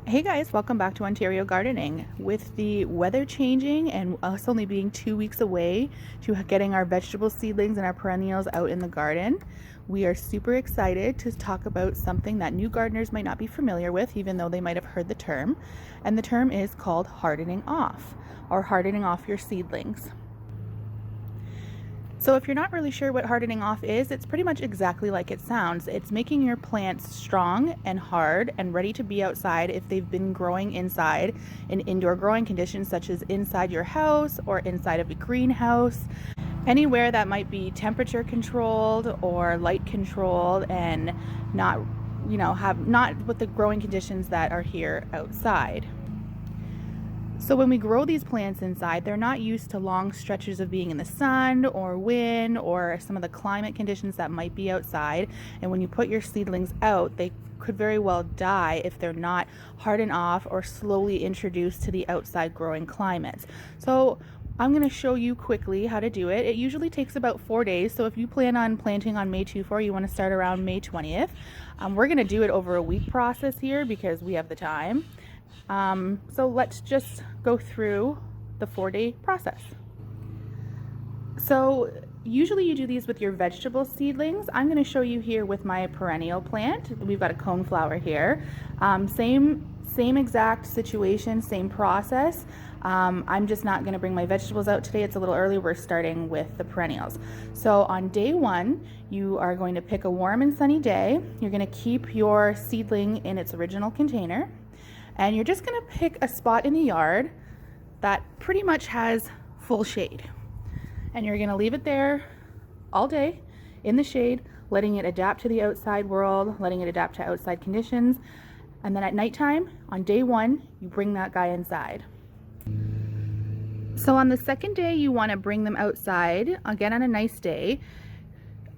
Hey guys, welcome back to Ontario Gardening. With the weather changing and us only being 2 weeks away to getting our vegetable seedlings and our perennials out in the garden, we are super excited to talk about something that new gardeners might not be familiar with, even though they might have heard the term. And the term is called hardening off, or hardening off your seedlings. So if you're not really sure what hardening off is, it's pretty much exactly like it sounds. It's making your plants strong and hard and ready to be outside if they've been growing inside in indoor growing conditions, such as inside your house or inside of a greenhouse. Anywhere that might be temperature controlled or light controlled and not, have not with the growing conditions that are here outside. So when we grow these plants inside, they're not used to long stretches of being in the sun or wind or some of the climate conditions that might be outside. And when you put your seedlings out, they could very well die if they're not hardened off or slowly introduced to the outside growing climates. So I'm going to show you quickly how to do it. It usually takes about 4 days. So if you plan on planting on May 24, you want to start around May 20th. We're going to do it over a week process here because we have the time. So let's just go through the 4-day process. So usually you do these with your vegetable seedlings. I'm going to show you here with my perennial plant. We've got a coneflower here. Same exact situation, same process. I'm just not going to bring my vegetables out today. It's a little early. We're starting with the perennials. So on day 1, you are going to pick a warm and sunny day. You're going to keep your seedling in its original container. And you're just going to pick a spot in the yard that pretty much has full shade. And you're going to leave it there all day in the shade, letting it adapt to the outside world, letting it adapt to outside conditions. And then at nighttime, on day 1, you bring that guy inside. So on the second day, you want to bring them outside, again on a nice day,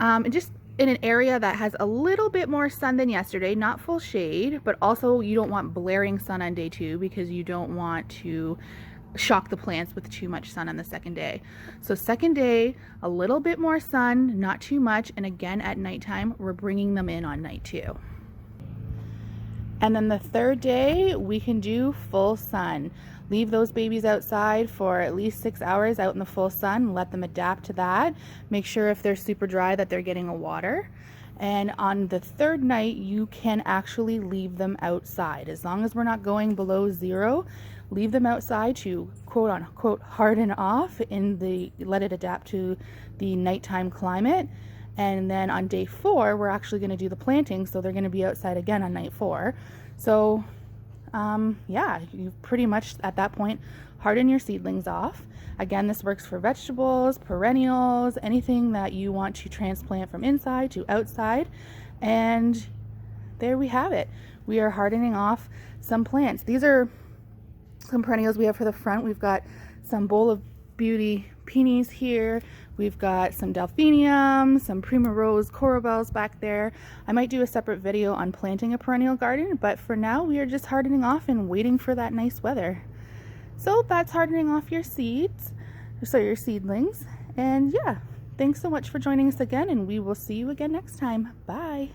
and just in an area that has a little bit more sun than yesterday, not full shade, but also you don't want blaring sun on day 2 because you don't want to shock the plants with too much sun on the second day. So second day, a little bit more sun, not too much, and again at nighttime, we're bringing them in on night 2. And then the third day, we can do full sun. Leave those babies outside for at least 6 hours out in the full sun. Let them adapt to that. Make sure if they're super dry that they're getting a water. And on the third night, you can actually leave them outside. As long as we're not going below 0, leave them outside to quote unquote harden off let it adapt to the nighttime climate. And then on day 4, we're actually going to do the planting, so they're going to be outside again on night 4. So yeah, you pretty much at that point harden your seedlings off. Again, this works for vegetables, perennials, anything that you want to transplant from inside to outside. And there we have it. We are hardening off some plants. These are some perennials we have for the front. We've got some Bowl of Beauty peonies here. We've got some delphiniums, some primrose coral bells back there. I might do a separate video on planting a perennial garden, but for now we are just hardening off and waiting for that nice weather. So that's hardening off your your seedlings. And yeah, thanks so much for joining us again, and we will see you again next time. Bye.